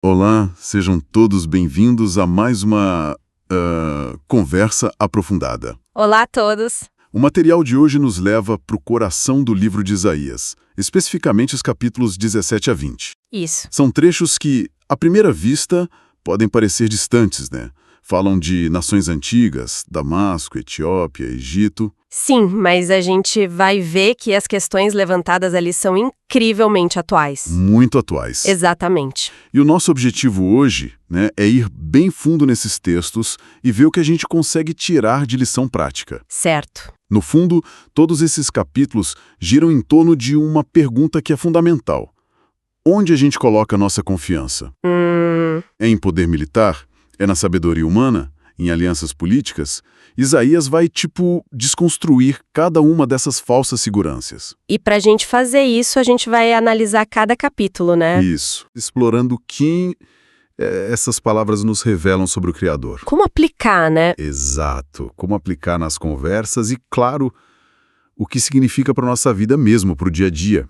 Olá, sejam todos bem-vindos a mais uma conversa aprofundada. Olá a todos! O material de hoje nos leva para o coração do livro de Isaías, especificamente os capítulos 17 a 20. Isso. São trechos que, à primeira vista, podem parecer distantes, né? Falam de nações antigas, Damasco, Etiópia, Egito. Sim, mas a gente vai ver que as questões levantadas ali são incrivelmente atuais. Muito atuais. Exatamente. E o nosso objetivo hoje, né, é ir bem fundo nesses textos e ver o que a gente consegue tirar de lição prática. Certo. No fundo, todos esses capítulos giram em torno de uma pergunta que é fundamental. Onde a gente coloca a nossa confiança? É em poder militar? É na sabedoria humana? Em alianças políticas? Isaías vai, desconstruir cada uma dessas falsas seguranças. E pra gente fazer isso, a gente vai analisar cada capítulo, né? Isso. Explorando quem essas palavras nos revelam sobre o Criador. Como aplicar, né? Exato. Como aplicar nas conversas e, claro, o que significa para a nossa vida mesmo, para o dia a dia.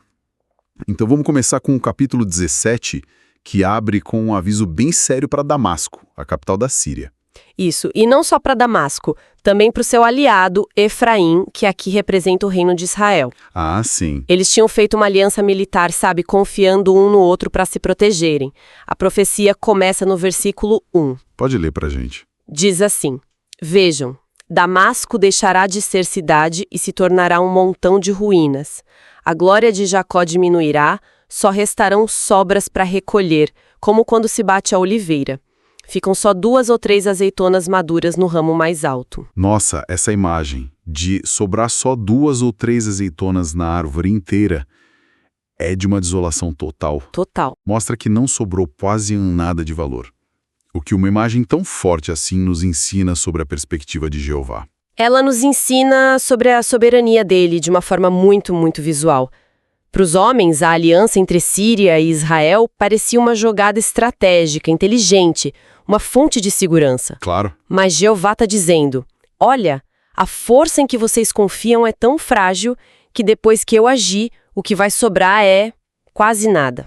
Então vamos começar com o capítulo 17, que abre com um aviso bem sério para Damasco, a capital da Síria. Isso. E não só para Damasco, também para o seu aliado, Efraim, que aqui representa o reino de Israel. Ah, sim. Eles tinham feito uma aliança militar, sabe, confiando um no outro para se protegerem. A profecia começa no versículo 1. Pode ler pra gente. Diz assim: Vejam, Damasco deixará de ser cidade e se tornará um montão de ruínas. A glória de Jacó diminuirá, só restarão sobras para recolher, como quando se bate a oliveira. Ficam só 2 ou 3 azeitonas maduras no ramo mais alto. Nossa, essa imagem de sobrar só 2 ou 3 azeitonas na árvore inteira é de uma desolação total. Total. Mostra que não sobrou quase nada de valor. O que uma imagem tão forte assim nos ensina sobre a perspectiva de Jeová. Ela nos ensina sobre a soberania dele de uma forma muito, muito visual. Para os homens, a aliança entre Síria e Israel parecia uma jogada estratégica, inteligente, uma fonte de segurança. Claro. Mas Jeová está dizendo: olha, a força em que vocês confiam é tão frágil que depois que eu agir, o que vai sobrar é quase nada.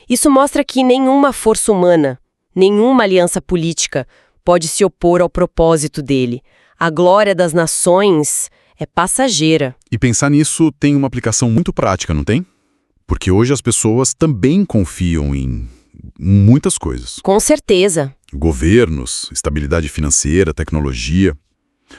Isso mostra que nenhuma força humana, nenhuma aliança política pode se opor ao propósito dele. A glória das nações é passageira. E pensar nisso tem uma aplicação muito prática, não tem? Porque hoje as pessoas também confiam em muitas coisas. Com certeza. Governos, estabilidade financeira, tecnologia.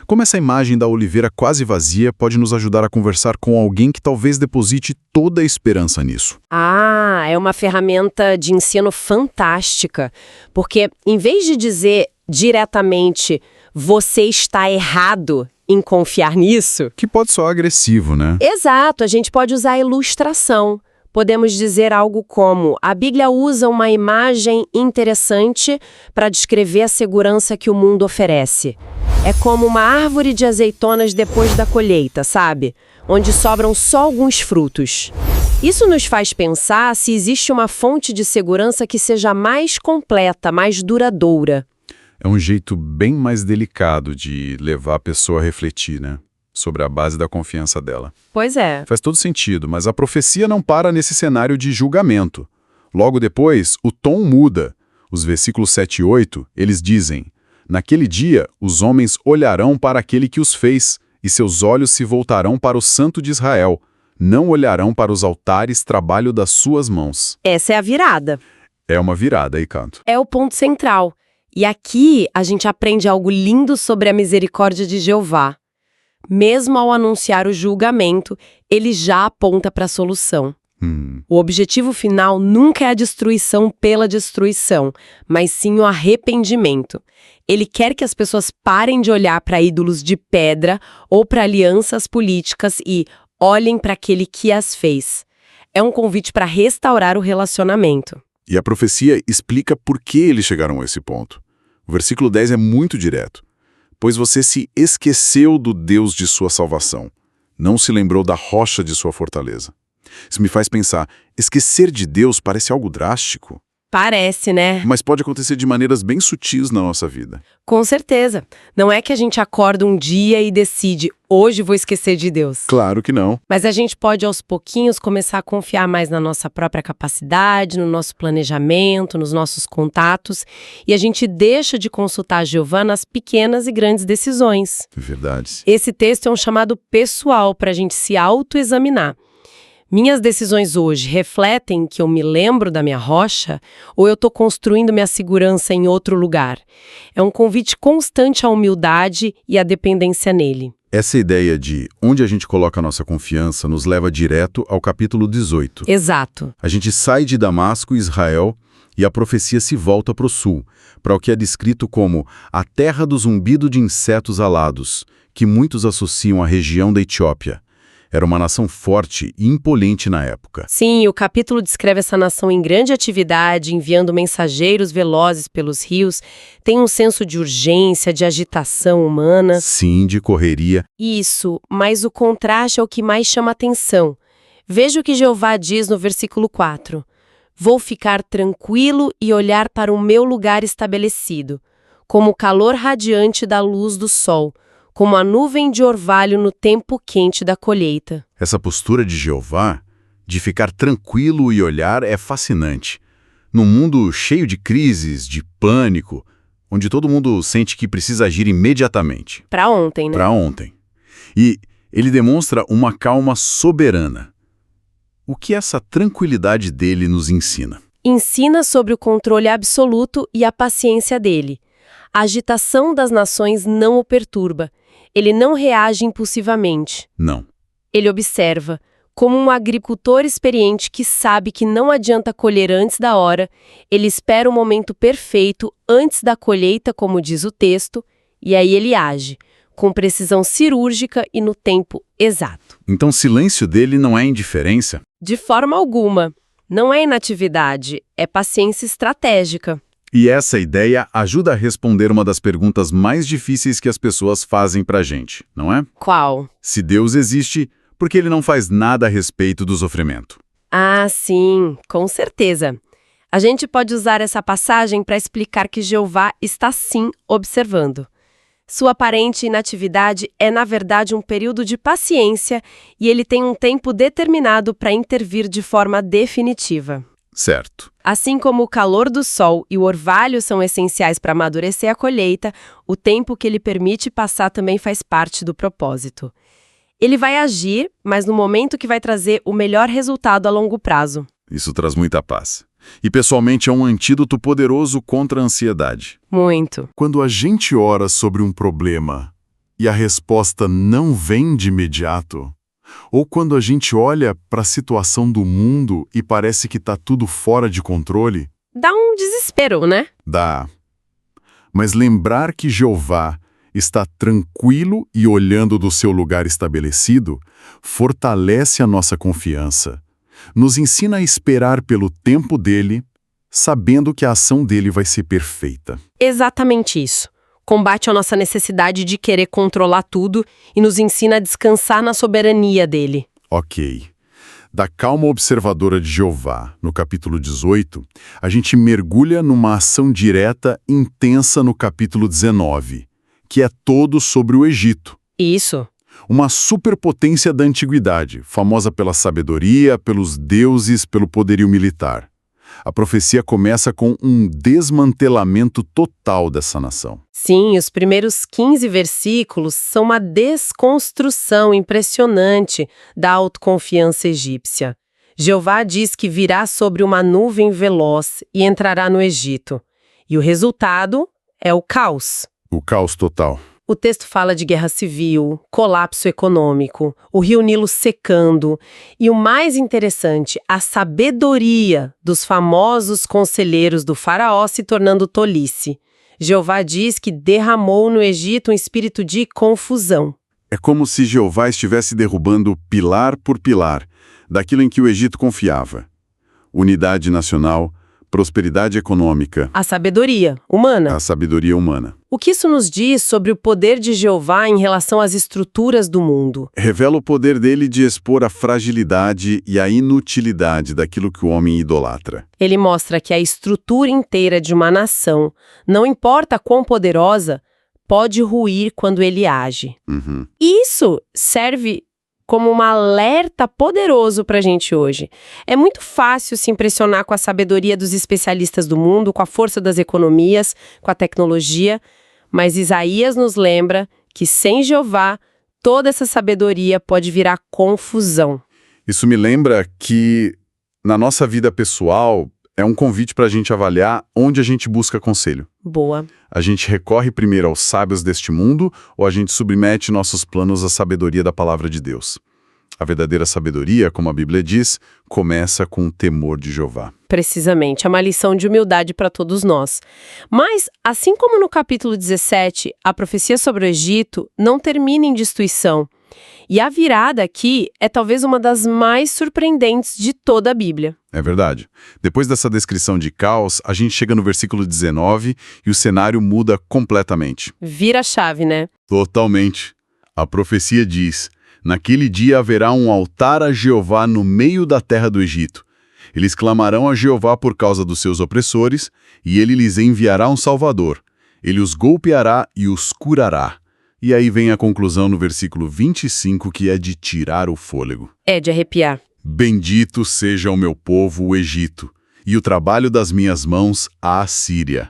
Como essa imagem da oliveira quase vazia pode nos ajudar a conversar com alguém que talvez deposite toda a esperança nisso? Ah, é uma ferramenta de ensino fantástica. Porque em vez de dizer diretamente, você está errado em confiar nisso. Que pode soar agressivo, né? Exato, a gente pode usar a ilustração. Podemos dizer algo como: a Bíblia usa uma imagem interessante para descrever a segurança que o mundo oferece. É como uma árvore de azeitonas depois da colheita, sabe? Onde sobram só alguns frutos. Isso nos faz pensar se existe uma fonte de segurança que seja mais completa, mais duradoura. É um jeito bem mais delicado de levar a pessoa a refletir, né? Sobre a base da confiança dela. Pois é. Faz todo sentido, mas a profecia não para nesse cenário de julgamento. Logo depois, o tom muda. Os versículos 7 e 8, eles dizem: Naquele dia, os homens olharão para aquele que os fez, e seus olhos se voltarão para o Santo de Israel. Não olharão para os altares, trabalho das suas mãos. Essa é a virada. É uma virada aí, Canto. É o ponto central. E aqui a gente aprende algo lindo sobre a misericórdia de Jeová. Mesmo ao anunciar o julgamento, ele já aponta para a solução. O objetivo final nunca é a destruição pela destruição, mas sim o arrependimento. Ele quer que as pessoas parem de olhar para ídolos de pedra ou para alianças políticas e olhem para aquele que as fez. É um convite para restaurar o relacionamento. E a profecia explica por que eles chegaram a esse ponto. O versículo 10 é muito direto. Pois você se esqueceu do Deus de sua salvação. Não se lembrou da rocha de sua fortaleza. Isso me faz pensar, esquecer de Deus parece algo drástico. Parece, né? Mas pode acontecer de maneiras bem sutis na nossa vida. Com certeza. Não é que a gente acorda um dia e decide, hoje vou esquecer de Deus. Claro que não. Mas a gente pode, aos pouquinhos, começar a confiar mais na nossa própria capacidade, no nosso planejamento, nos nossos contatos, e a gente deixa de consultar Jeová nas pequenas e grandes decisões. Verdade. Esse texto é um chamado pessoal para a gente se autoexaminar. Minhas decisões hoje refletem que eu me lembro da minha rocha ou eu estou construindo minha segurança em outro lugar? É um convite constante à humildade e à dependência nele. Essa ideia de onde a gente coloca a nossa confiança nos leva direto ao capítulo 18. Exato. A gente sai de Damasco, Israel, e a profecia se volta para o sul, para o que é descrito como a terra do zumbido de insetos alados, que muitos associam à região da Etiópia. Era uma nação forte e imponente na época. Sim, o capítulo descreve essa nação em grande atividade, enviando mensageiros velozes pelos rios. Tem um senso de urgência, de agitação humana. Sim, de correria. Isso, mas o contraste é o que mais chama atenção. Veja o que Jeová diz no versículo 4. Vou ficar tranquilo e olhar para o meu lugar estabelecido, como o calor radiante da luz do sol, como a nuvem de orvalho no tempo quente da colheita. Essa postura de Jeová, de ficar tranquilo e olhar, é fascinante. Num mundo cheio de crises, de pânico, onde todo mundo sente que precisa agir imediatamente. Para ontem, né? Para ontem. E ele demonstra uma calma soberana. O que essa tranquilidade dele nos ensina? Ensina sobre o controle absoluto e a paciência dele. A agitação das nações não o perturba. Ele não reage impulsivamente. Não. Ele observa, como um agricultor experiente que sabe que não adianta colher antes da hora, ele espera o momento perfeito antes da colheita, como diz o texto, e aí ele age, com precisão cirúrgica e no tempo exato. Então o silêncio dele não é indiferença? De forma alguma. Não é inatividade, é paciência estratégica. E essa ideia ajuda a responder uma das perguntas mais difíceis que as pessoas fazem pra gente, não é? Qual? Se Deus existe, por que ele não faz nada a respeito do sofrimento? Ah, sim, com certeza. A gente pode usar essa passagem para explicar que Jeová está sim observando. Sua aparente inatividade é, na verdade, um período de paciência e ele tem um tempo determinado para intervir de forma definitiva. Certo. Assim como o calor do sol e o orvalho são essenciais para amadurecer a colheita, o tempo que ele permite passar também faz parte do propósito. Ele vai agir, mas no momento que vai trazer o melhor resultado a longo prazo. Isso traz muita paz. E pessoalmente é um antídoto poderoso contra a ansiedade. Muito. Quando a gente ora sobre um problema e a resposta não vem de imediato, ou quando a gente olha para a situação do mundo e parece que está tudo fora de controle, Dá um desespero, né? dá. Mas lembrar que Jeová está tranquilo e olhando do seu lugar estabelecido fortalece a nossa confiança. Nos ensina a esperar pelo tempo dele, sabendo que a ação dele vai ser perfeita. Exatamente isso. Combate a nossa necessidade de querer controlar tudo e nos ensina a descansar na soberania dele. Ok. Da calma observadora de Jeová, no capítulo 18, a gente mergulha numa ação direta intensa no capítulo 19, que é todo sobre o Egito. Isso. Uma superpotência da antiguidade, famosa pela sabedoria, pelos deuses, pelo poderio militar. A profecia começa com um desmantelamento total dessa nação. Sim, os primeiros 15 versículos são uma desconstrução impressionante da autoconfiança egípcia. Jeová diz que virá sobre uma nuvem veloz e entrará no Egito. E o resultado é o caos. O caos total. O texto fala de guerra civil, colapso econômico, o rio Nilo secando e, o mais interessante, a sabedoria dos famosos conselheiros do faraó se tornando tolice. Jeová diz que derramou no Egito um espírito de confusão. É como se Jeová estivesse derrubando pilar por pilar daquilo em que o Egito confiava. Unidade nacional, prosperidade econômica, A sabedoria humana. a sabedoria humana. O que isso nos diz sobre o poder de Jeová em relação às estruturas do mundo? Revela o poder dele de expor a fragilidade e a inutilidade daquilo que o homem idolatra. Ele mostra que a estrutura inteira de uma nação, não importa quão poderosa, pode ruir quando ele age. Uhum. E isso serve como um alerta poderoso para a gente hoje. É muito fácil se impressionar com a sabedoria dos especialistas do mundo, com a força das economias, com a tecnologia, mas Isaías nos lembra que sem Jeová, toda essa sabedoria pode virar confusão. Isso me lembra que, na nossa vida pessoal, é um convite para a gente avaliar onde a gente busca conselho. Boa. A gente recorre primeiro aos sábios deste mundo ou a gente submete nossos planos à sabedoria da palavra de Deus? A verdadeira sabedoria, como a Bíblia diz, começa com o temor de Jeová. Precisamente, é uma lição de humildade para todos nós. Mas, assim como no capítulo 17, a profecia sobre o Egito não termina em destruição. E a virada aqui é talvez uma das mais surpreendentes de toda a Bíblia. É verdade. Depois dessa descrição de caos, a gente chega no versículo 19 e o cenário muda completamente. Vira a chave, né? Totalmente. A profecia diz: naquele dia haverá um altar a Jeová no meio da terra do Egito. Eles clamarão a Jeová por causa dos seus opressores, e ele lhes enviará um Salvador. Ele os golpeará e os curará. E aí vem a conclusão no versículo 25, que é de tirar o fôlego. É de arrepiar. Bendito seja o meu povo, o Egito, e o trabalho das minhas mãos, a Assíria,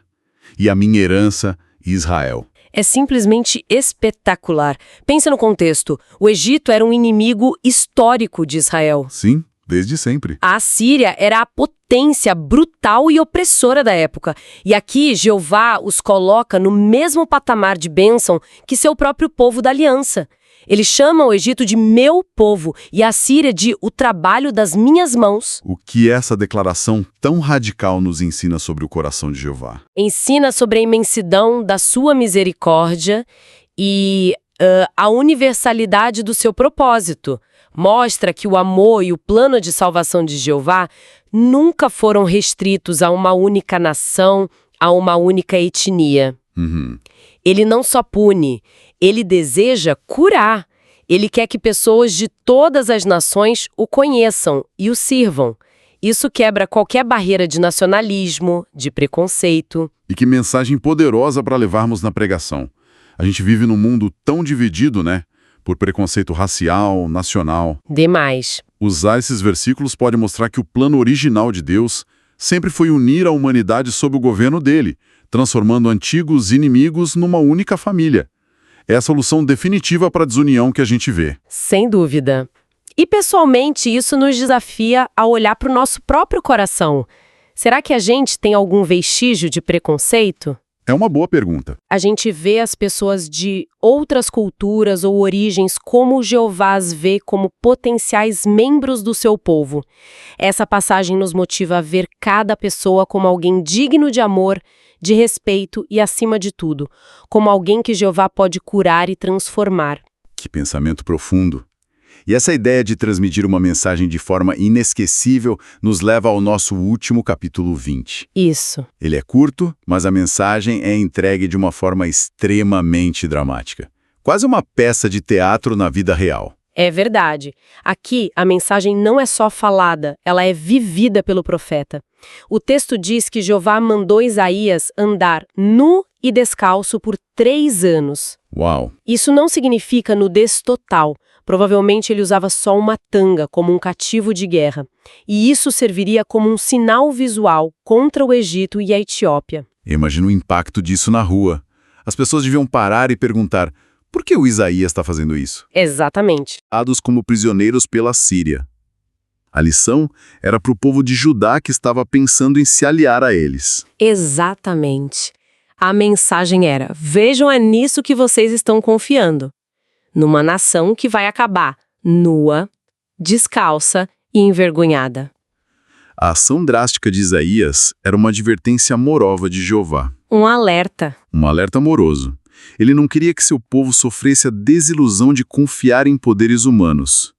e a minha herança, Israel. É simplesmente espetacular. Pensa no contexto. O Egito era um inimigo histórico de Israel. Sim, desde sempre. A Assíria era a potência brutal e opressora da época. E aqui, Jeová os coloca no mesmo patamar de bênção que seu próprio povo da aliança. Ele chama o Egito de meu povo e a Assíria de o trabalho das minhas mãos. O que essa declaração tão radical nos ensina sobre o coração de Jeová? Ensina sobre a imensidão da sua misericórdia e a universalidade do seu propósito. Mostra que o amor e o plano de salvação de Jeová nunca foram restritos a uma única nação, a uma única etnia. Uhum. Ele não só pune, ele deseja curar. Ele quer que pessoas de todas as nações o conheçam e o sirvam. Isso quebra qualquer barreira de nacionalismo, de preconceito. E que mensagem poderosa para levarmos na pregação. A gente vive num mundo tão dividido, né? Por preconceito racial, nacional. Demais. Usar esses versículos pode mostrar que o plano original de Deus sempre foi unir a humanidade sob o governo dele, transformando antigos inimigos numa única família. É a solução definitiva para a desunião que a gente vê. Sem dúvida. E pessoalmente, isso nos desafia a olhar para o nosso próprio coração. Será que a gente tem algum vestígio de preconceito? É uma boa pergunta. A gente vê as pessoas de outras culturas ou origens como Jeová as vê como potenciais membros do seu povo. Essa passagem nos motiva a ver cada pessoa como alguém digno de amor, de respeito e, acima de tudo, como alguém que Jeová pode curar e transformar. Que pensamento profundo. E essa ideia de transmitir uma mensagem de forma inesquecível nos leva ao nosso último capítulo 20. Isso. Ele é curto, mas a mensagem é entregue de uma forma extremamente dramática. Quase uma peça de teatro na vida real. É verdade. Aqui, a mensagem não é só falada, ela é vivida pelo profeta. O texto diz que Jeová mandou Isaías andar nu e descalço por 3 anos. Uau! Isso não significa nudez total. Provavelmente ele usava só uma tanga, como um cativo de guerra. E isso serviria como um sinal visual contra o Egito e a Etiópia. Imagina o impacto disso na rua. As pessoas deviam parar e perguntar: por que o Isaías está fazendo isso? Exatamente. Dados como prisioneiros pela Síria. A lição era para o povo de Judá que estava pensando em se aliar a eles. Exatamente. A mensagem era: vejam, é nisso que vocês estão confiando. Numa nação que vai acabar nua, descalça e envergonhada. A ação drástica de Isaías era uma advertência amorosa de Jeová. Um alerta. Um alerta amoroso. Ele não queria que seu povo sofresse a desilusão de confiar em poderes humanos.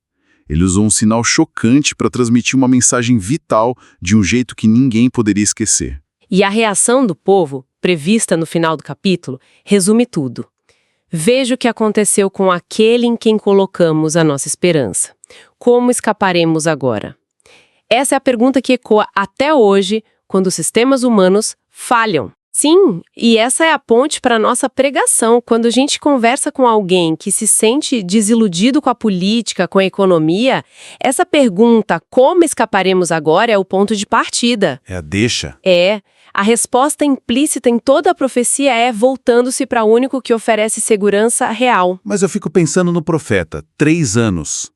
Ele usou um sinal chocante para transmitir uma mensagem vital de um jeito que ninguém poderia esquecer. E a reação do povo, prevista no final do capítulo, resume tudo. Veja o que aconteceu com aquele em quem colocamos a nossa esperança. Como escaparemos agora? Essa é a pergunta que ecoa até hoje quando os sistemas humanos falham. Sim, e essa é a ponte para a nossa pregação. Quando a gente conversa com alguém que se sente desiludido com a política, com a economia, essa pergunta, como escaparemos agora, é o ponto de partida. É a deixa. A resposta implícita em toda a profecia é voltando-se para o único que oferece segurança real. Mas eu fico pensando no profeta, 3 anos.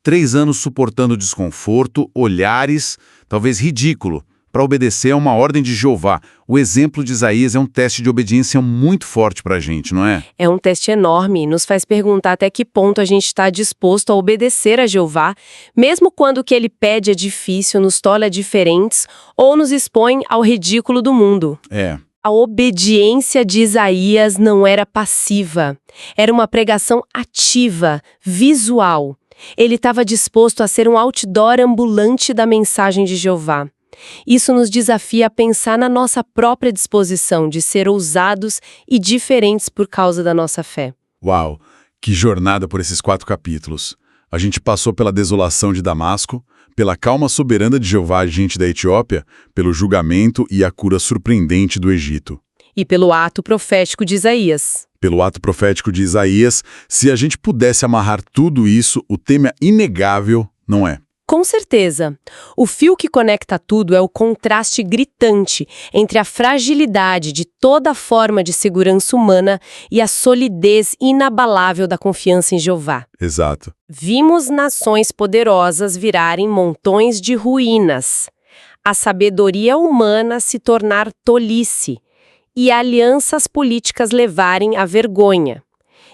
3 anos suportando desconforto, olhares, talvez ridículo, para obedecer a uma ordem de Jeová. O exemplo de Isaías é um teste de obediência muito forte para a gente, não é? É um teste enorme e nos faz perguntar até que ponto a gente está disposto a obedecer a Jeová, mesmo quando o que ele pede é difícil, nos torna diferentes ou nos expõe ao ridículo do mundo. A obediência de Isaías não era passiva, era uma pregação ativa, visual. Ele estava disposto a ser um outdoor ambulante da mensagem de Jeová. Isso nos desafia a pensar na nossa própria disposição de ser ousados e diferentes por causa da nossa fé. Uau, que jornada por esses 4 capítulos. A gente passou pela desolação de Damasco, pela calma soberana de Jeová diante da Etiópia, pelo julgamento e a cura surpreendente do Egito. E pelo ato profético de Isaías. Pelo ato profético de Isaías, se a gente pudesse amarrar tudo isso, o tema é inegável, não é? Com certeza. O fio que conecta tudo é o contraste gritante entre a fragilidade de toda forma de segurança humana e a solidez inabalável da confiança em Jeová. Exato. Vimos nações poderosas virarem montões de ruínas, a sabedoria humana se tornar tolice e alianças políticas levarem à vergonha.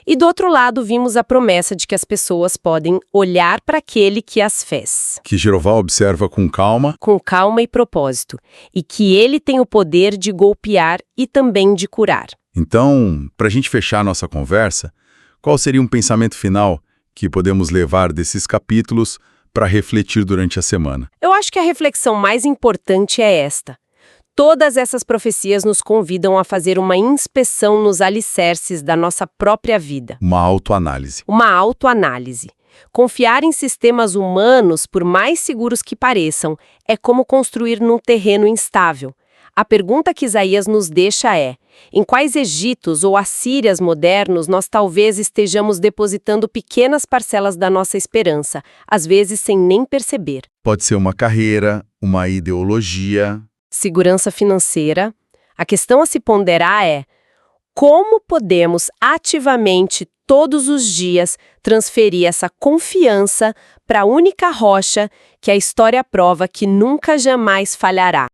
E do outro lado vimos a promessa de que as pessoas podem olhar para aquele que as fez. Que Jeová observa com calma. Com calma e propósito. E que ele tem o poder de golpear e também de curar. Então, para a gente fechar a nossa conversa, qual seria um pensamento final que podemos levar desses capítulos para refletir durante a semana? Eu acho que a reflexão mais importante é esta. Todas essas profecias nos convidam a fazer uma inspeção nos alicerces da nossa própria vida. Uma autoanálise. Uma autoanálise. Confiar em sistemas humanos, por mais seguros que pareçam, é como construir num terreno instável. A pergunta que Isaías nos deixa é: em quais Egitos ou Assírias modernos nós talvez estejamos depositando pequenas parcelas da nossa esperança, às vezes sem nem perceber? Pode ser uma carreira, uma ideologia. Segurança financeira. A questão a se ponderar é: como podemos ativamente, todos os dias, transferir essa confiança para a única rocha que a história prova que nunca jamais falhará?